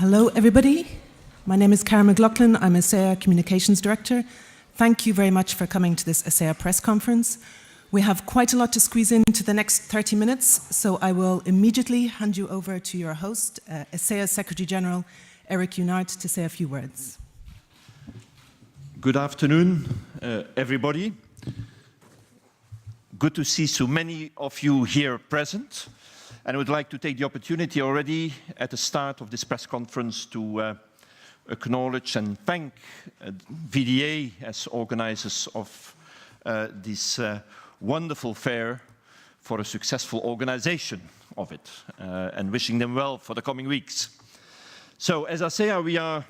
Hello, everybody. My name is Cara McLaughlin. I'm ACEA Communications Director. Thank you very much for coming to this ACEA press conference. We have quite a lot to squeeze into the next 30 minutes, so I will immediately hand you over to your host, ACEA Secretary General Eric Unard, to say a few words. Good afternoon, everybody. Good to see so many of you here present. And I would like to take the opportunity already at the start of this press conference to acknowledge and thank VDA as organizers of this wonderful fair for a successful organization of it, and wishing them well for the coming weeks. So as ACEA, we are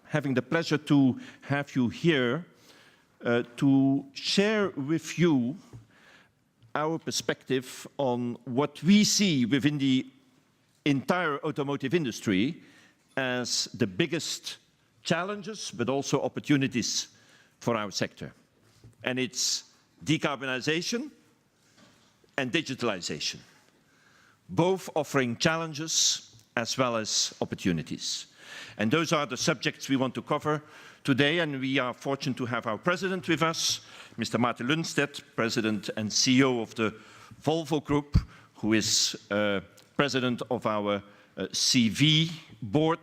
having the pleasure to have you here to share with you our perspective on what we see within the entire automotive industry as the biggest challenges, but also opportunities for our sector. And it's decarbonization and digitalization, both offering challenges as well as opportunities. And those are the subjects we want to cover today, and we are fortunate to have our president with us, Mr. Maarten Lundstedt, President and CEO of the Volvo Group, who is President of our CV board.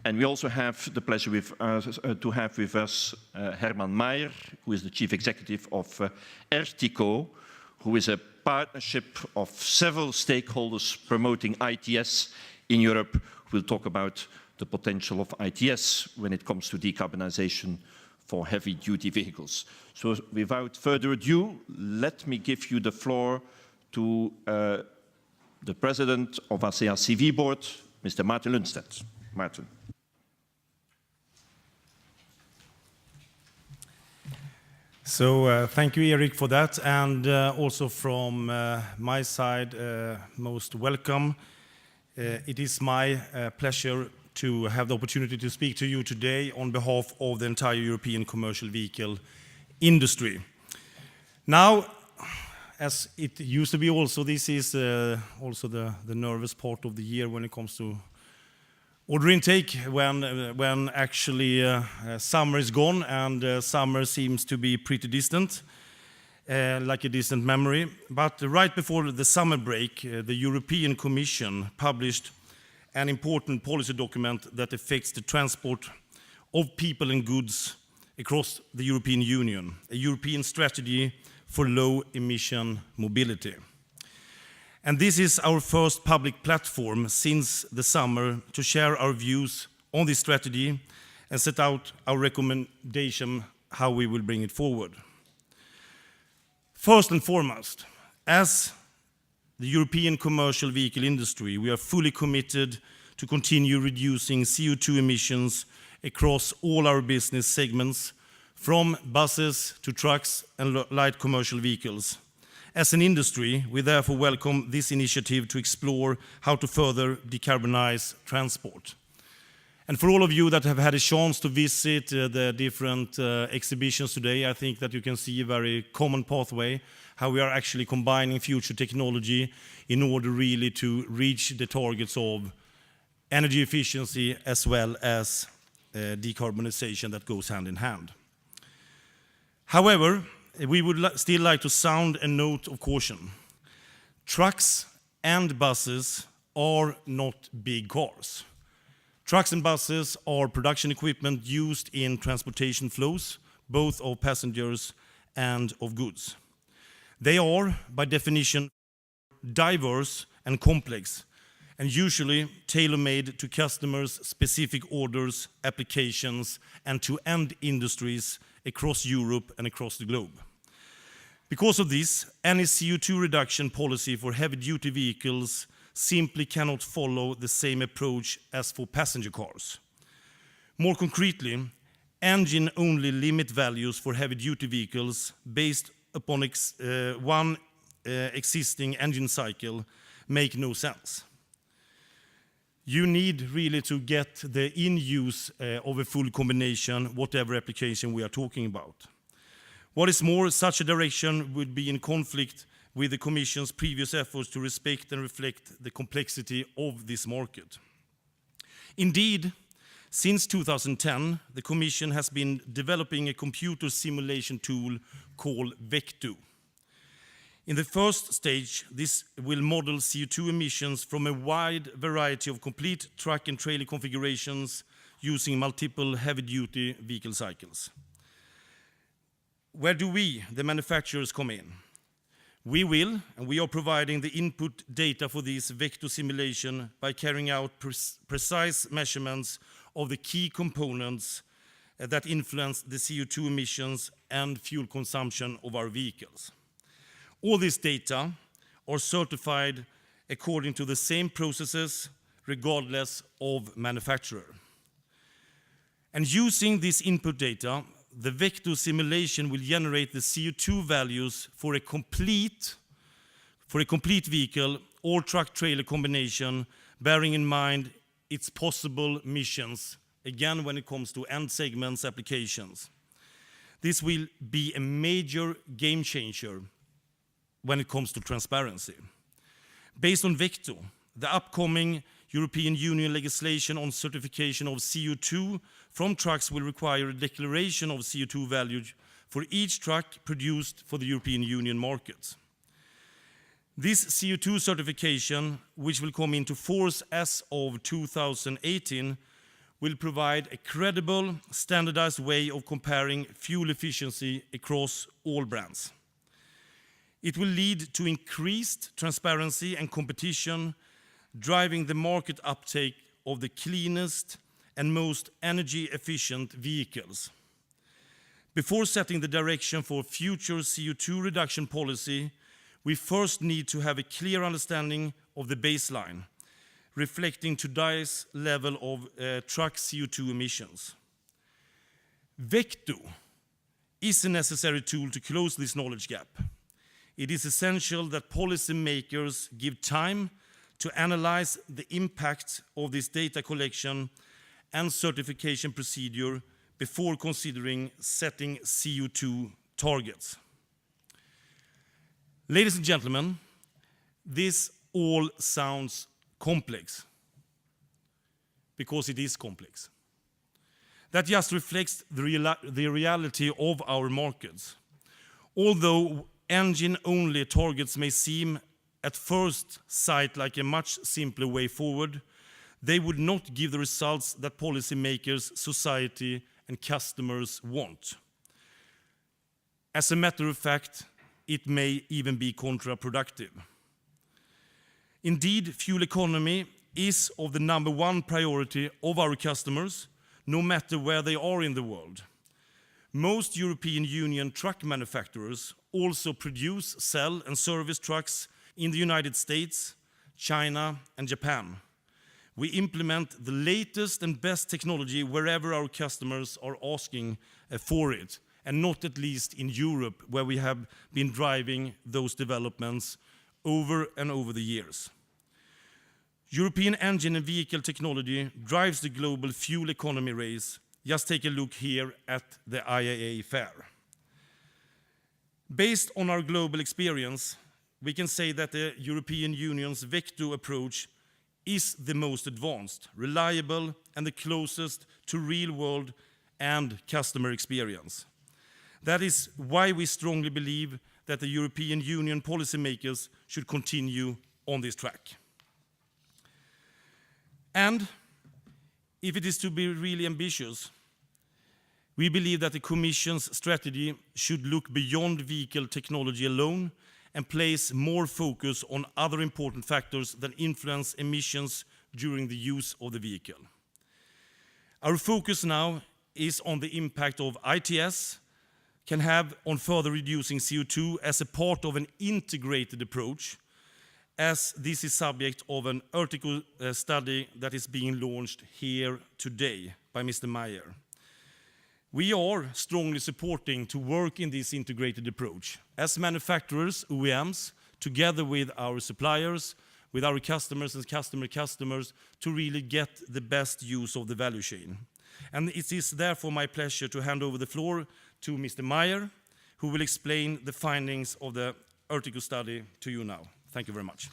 And we also have the pleasure to have with us Herman Meijer, who is the Chief Executive of Ertico, who is a partnership of several stakeholders promoting ITS in Europe. We'll talk about the potential of ITS when it comes to decarbonization for heavy-duty vehicles. So without further ado, let me give you the floor to the President of ACEA CV Board, Mr. Maarten Lundstedt. Maarten. So thank you, Eric, for that, and also from my side, most welcome. It is my pleasure to have the opportunity to speak to you today on behalf of the entire European commercial vehicle industry. Now, as it used to be also, this is also the nervous part of the year when it comes to order intake, when actually summer is gone and summer seems to be pretty distant, like a distant memory. But right before the summer break, the European Commission published an important policy document that affects the transport of people and goods across the European Union, a European strategy for low-emission mobility. And this is our first public platform since the summer to share our views on this strategy and set out our recommendation how we will bring it forward. First and foremost, as the European commercial vehicle industry, we are fully committed to continue reducing CO2 emissions across all our business segments, from buses to trucks and light commercial vehicles. As an industry, we therefore welcome this initiative to explore how to further decarbonize transport. And for all of you that have had a chance to visit the different exhibitions today, I think that you can see a very common pathway, how we are actually combining future technology in order really to reach the targets of energy efficiency as well as decarbonization that goes hand in hand. However, we would still like to sound a note of caution. Trucks and buses are not big cars. Trucks and buses are production equipment used in transportation flows, both of passengers and of goods. They are, by definition, diverse and complex, and usually tailor-made to customers' specific orders, applications, and to end industries across Europe and across the globe. Because of this, any CO2 reduction policy for heavy-duty vehicles simply cannot follow the same approach as for passenger cars. More concretely, engine-only limit values for heavy-duty vehicles based upon one existing engine cycle make no sense. You need really to get the in-use of a full combination, whatever application we are talking about. What is more, such a direction would be in conflict with the Commission's previous efforts to respect and reflect the complexity of this market. Indeed, since 2010, the Commission has been developing a computer simulation tool called VECTO. In the first stage, this will model CO2 emissions from a wide variety of complete truck and trailer configurations using multiple heavy-duty vehicle cycles. Where do we, the manufacturers, come in? We are providing the input data for this VECTO simulation by carrying out precise measurements of the key components that influence the CO2 emissions and fuel consumption of our vehicles. All this data are certified according to the same processes, regardless of manufacturer. And using this input data, the VECTO simulation will generate the CO2 values for a complete vehicle or truck-trailer combination, bearing in mind its possible emissions, again, when it comes to end segments applications. This will be a major game changer when it comes to transparency. Based on VECTO, the upcoming European Union legislation on certification of CO2 from trucks will require a declaration of CO2 values for each truck produced for the European Union market. This CO2 certification, which will come into force as of 2018, will provide a credible, standardized way of comparing fuel efficiency across all brands. It will lead to increased transparency and competition, driving the market uptake of the cleanest and most energy-efficient vehicles. Before setting the direction for future CO2 reduction policy, we first need to have a clear understanding of the baseline, reflecting today's level of truck CO2 emissions. VECTO is a necessary tool to close this knowledge gap. It is essential that policymakers give time to analyze the impact of this data collection and certification procedure before considering setting CO2 targets. Ladies and gentlemen, this all sounds complex, because it is complex. That just reflects the reality of our markets. Although engine-only targets may seem at first sight like a much simpler way forward, they would not give the results that policymakers, society, and customers want. As a matter of fact, it may even be counterproductive. Indeed, fuel economy is of the number one priority of our customers, no matter where they are in the world. Most European Union truck manufacturers also produce, sell, and service trucks in the United States, China, and Japan. We implement the latest and best technology wherever our customers are asking for it, and not at least in Europe, where we have been driving those developments over and over the years. European engine and vehicle technology drives the global fuel economy race. Just take a look here at the IAA fair. Based on our global experience, we can say that the European Union's VECTO approach is the most advanced, reliable, and the closest to real-world and customer experience. That is why we strongly believe that the European Union policymakers should continue on this track. And if it is to be really ambitious, we believe that the Commission's strategy should look beyond vehicle technology alone and place more focus on other important factors that influence emissions during the use of the vehicle. Our focus now is on the impact of ITS can have on further reducing CO2 as a part of an integrated approach, as this is subject of an article study that is being launched here today by Mr. Meyer. We are strongly supporting to work in this integrated approach as manufacturers, OEMs, together with our suppliers, with our customers and customers, to really get the best use of the value chain. And it is therefore my pleasure to hand over the floor to Mr. Meyer, who will explain the findings of the article study to you now. Thank you very much.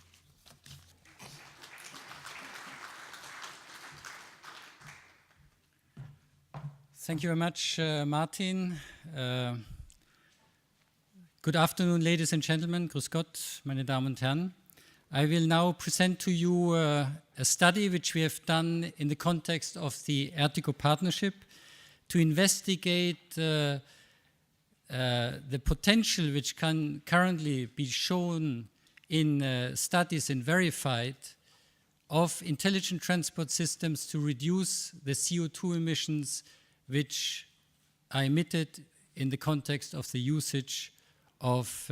Thank you very much, Martin. Good afternoon, ladies and gentlemen. Grüß Gott, meine Damen und Herren. I will now present to you a study which we have done in the context of the Ertico Partnership to investigate the potential which can currently be shown in studies and verified of intelligent transport systems to reduce the CO2 emissions which are emitted in the context of the usage of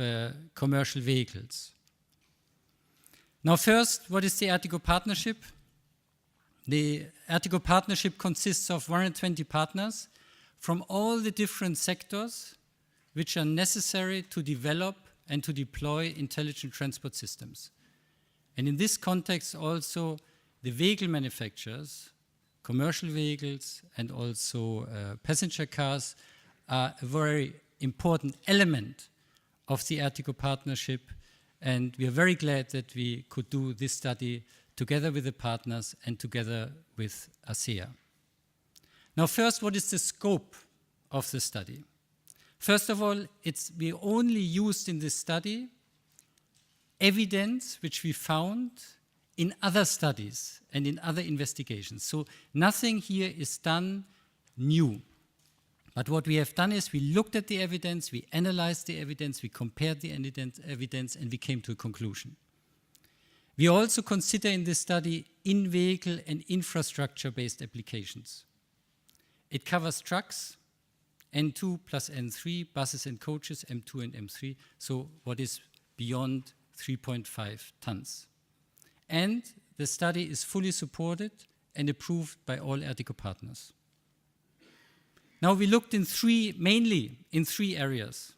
commercial vehicles. Now first, what is the Ertico Partnership? The Ertico Partnership consists of 120 partners from all the different sectors which are necessary to develop and to deploy intelligent transport systems. And in this context also the vehicle manufacturers, commercial vehicles and also passenger cars are a very important element of the Ertico Partnership, and we are very glad that we could do this study together with the partners and together with ACEA. Now first, what is the scope of the study? First of all, we only used in this study evidence which we found in other studies and in other investigations. So nothing here is done new. But what we have done is we looked at the evidence, we analyzed the evidence, we compared the evidence, and we came to a conclusion. We also consider in this study in-vehicle and infrastructure-based applications. It covers trucks, N2 plus N3, buses and coaches, M2 and M3, so what is beyond 3.5 tons. And the study is fully supported and approved by all Ertico partners. Now we looked mainly in three areas.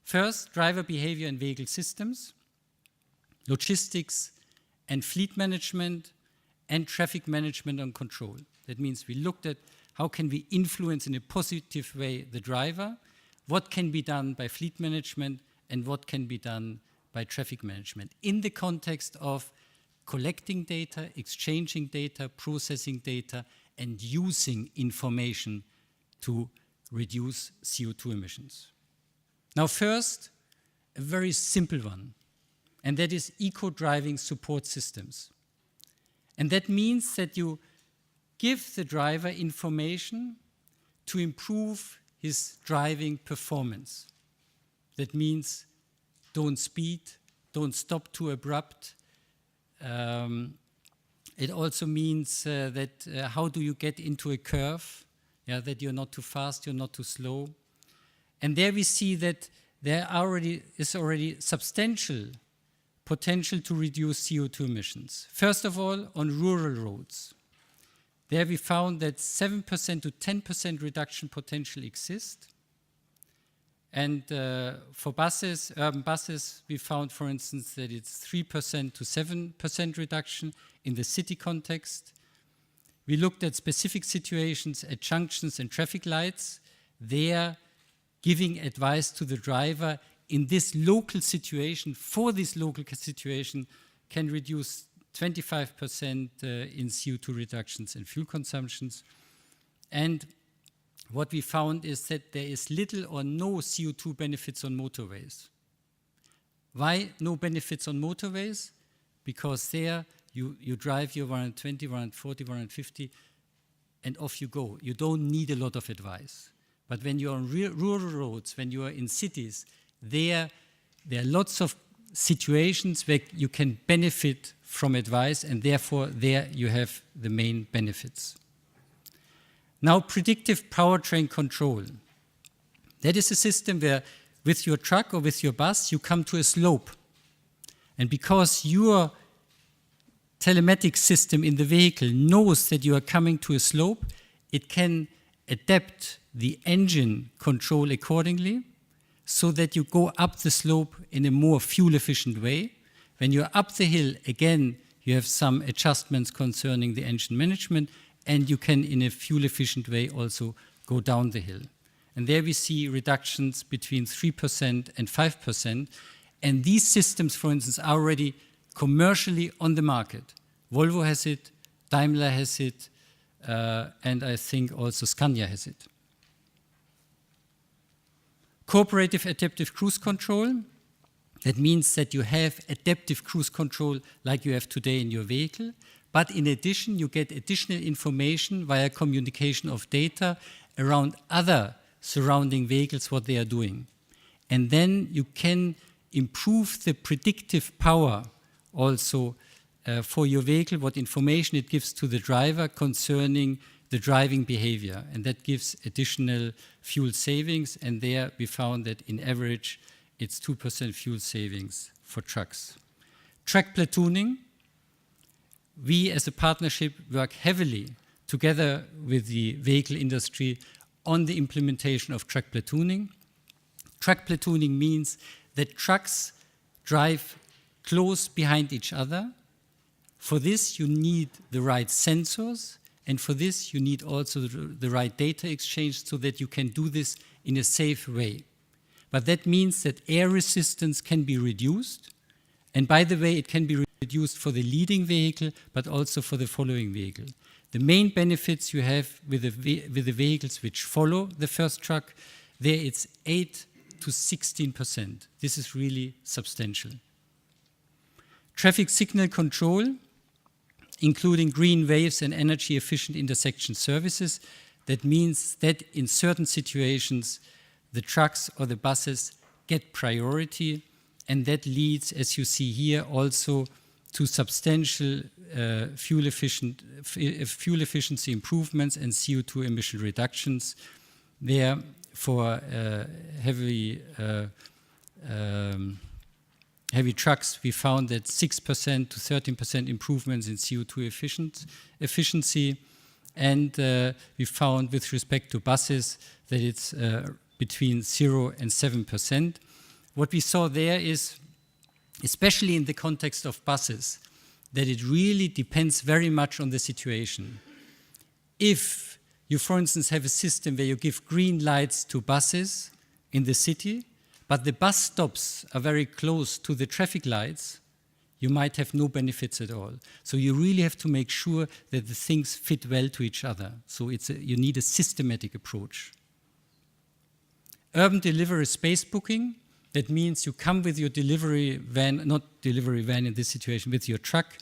First, driver behavior and vehicle systems, logistics and fleet management, and traffic management and control. That means we looked at how can we influence in a positive way the driver, what can be done by fleet management, and what can be done by traffic management in the context of collecting data, exchanging data, processing data, and using information to reduce CO2 emissions. Now first, a very simple one, and that is Ecodriving support systems. And that means that you give the driver information to improve his driving performance. That means don't speed, don't stop too abrupt. It also means that how do you get into a curve? Yeah, that you're not too fast, you're not too slow. And there we see that there is already substantial potential to reduce CO2 emissions. First of all, on rural roads. There we found that 7% to 10% reduction potential exists. And for buses, urban buses, we found, for instance, that it's 3% to 7% reduction in the city context. We looked at specific situations at junctions and traffic lights. There, giving advice to the driver in this local situation, for this local situation, can reduce 25% in CO2 reductions and fuel consumptions. And what we found is that there is little or no CO2 benefits on motorways. Why no benefits on motorways? Because there you drive your 120, 140, 150, and off you go. You don't need a lot of advice. But when you're on rural roads, when you are in cities, there are lots of situations where you can benefit from advice, and therefore there you have the main benefits. Now, predictive powertrain control. That is a system where with your truck or with your bus, you come to a slope. And because your telematic system in the vehicle knows that you are coming to a slope, it can adapt the engine control accordingly so that you go up the slope in a more fuel-efficient way. When you're up the hill, again, you have some adjustments concerning the engine management, and you can, in a fuel-efficient way, also go down the hill. And there we see reductions between 3% and 5%. And these systems, for instance, are already commercially on the market. Volvo has it, Daimler has it, and I think also Scania has it. Cooperative adaptive cruise control. That means that you have adaptive cruise control like you have today in your vehicle, but in addition, you get additional information via communication of data around other surrounding vehicles, what they are doing. And then you can improve the predictive power also for your vehicle, what information it gives to the driver concerning the driving behavior. And that gives additional fuel savings. And there we found that in average, it's 2% fuel savings for trucks. Track platooning. We as a partnership work heavily together with the vehicle industry on the implementation of track platooning. Track platooning means that trucks drive close behind each other. For this, you need the right sensors, and for this, you need also the right data exchange so that you can do this in a safe way. But that means that air resistance can be reduced, and by the way, it can be reduced for the leading vehicle, but also for the following vehicle. The main benefits you have with the vehicles which follow the first truck, there it's 8 to 16%. This is really substantial. Traffic signal control, including green waves and energy efficient intersection services. That means that in certain situations, the trucks or the buses get priority, and that leads, as you see here, also to substantial fuel efficiency improvements and CO2 emission reductions. There, for heavy trucks, we found that 6% to 13% improvements in CO2 efficiency, and we found with respect to buses that it's between 0 and 7%. What we saw there is, especially in the context of buses, that it really depends very much on the situation. If you, for instance, have a system where you give green lights to buses in the city, but the bus stops are very close to the traffic lights, you might have no benefits at all. So you really have to make sure that the things fit well to each other. So you need a systematic approach. Urban delivery space booking. That means you come with your delivery van, not delivery van in this situation, with your truck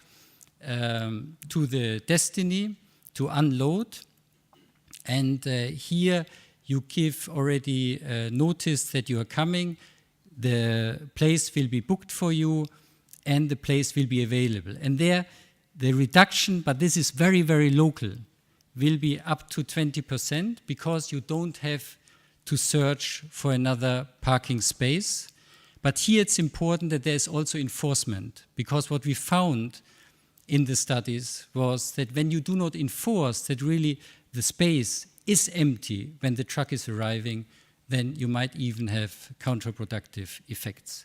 to the destiny to unload. And here you give already notice that you are coming, the place will be booked for you, and the place will be available. And there, the reduction, but this is very, very local, will be up to 20% because you don't have to search for another parking space. But here it's important that there's also enforcement, because what we found in the studies was that when you do not enforce that really the space is empty when the truck is arriving, then you might even have counterproductive effects.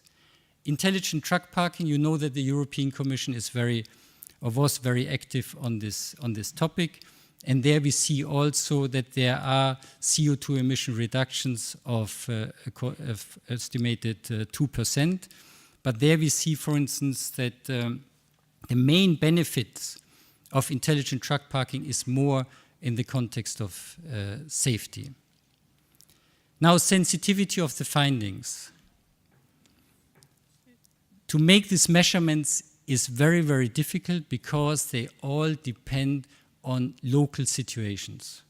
Intelligent truck parking, you know that the European Commission is was very active on this topic. And there we see also that there are CO2 emission reductions of estimated 2%. But there we see, for instance, that the main benefits of intelligent truck parking is more in the context of safety. Now, sensitivity of the findings. To make these measurements is very, very difficult because they all depend on local situations.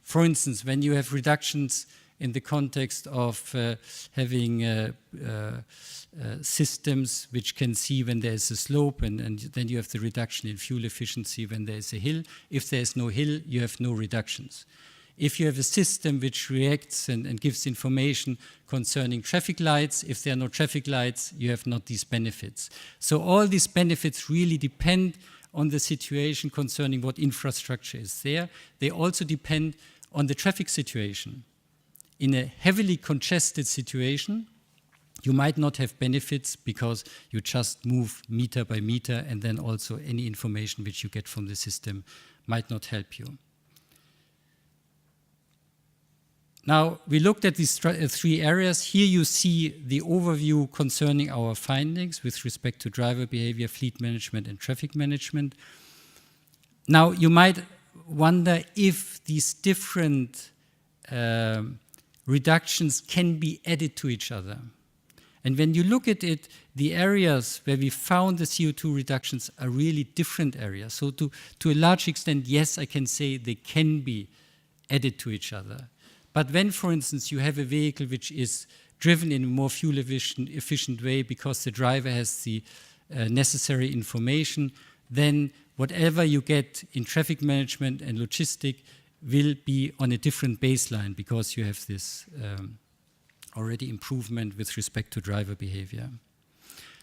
For instance, when you have reductions in the context of having systems which can see when there is a slope, and then you have the reduction in fuel efficiency when there is a hill. If there is no hill, you have no reductions. If you have a system which reacts and gives information concerning traffic lights, if there are no traffic lights, you have not these benefits. So all these benefits really depend on the situation concerning what infrastructure is there. They also depend on the traffic situation. In a heavily congested situation, you might not have benefits because you just move meter by meter, and then also any information which you get from the system might not help you. Now, we looked at these three areas. Here you see the overview concerning our findings with respect to driver behavior, fleet management, and traffic management. Now, you might wonder if these different reductions can be added to each other. And when you look at it, the areas where we found the CO2 reductions are really different areas. So to a large extent, yes, I can say they can be added to each other. But when, for instance, you have a vehicle which is driven in a more fuel efficient way because the driver has the necessary information, then whatever you get in traffic management and logistic will be on a different baseline because you have this already improvement with respect to driver behavior.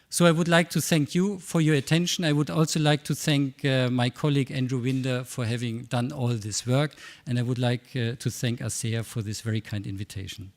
So I would like to thank you for your attention. I would also like to thank my colleague Andrew Winder for having done all this work, and I would like to thank ACEA for this very kind invitation.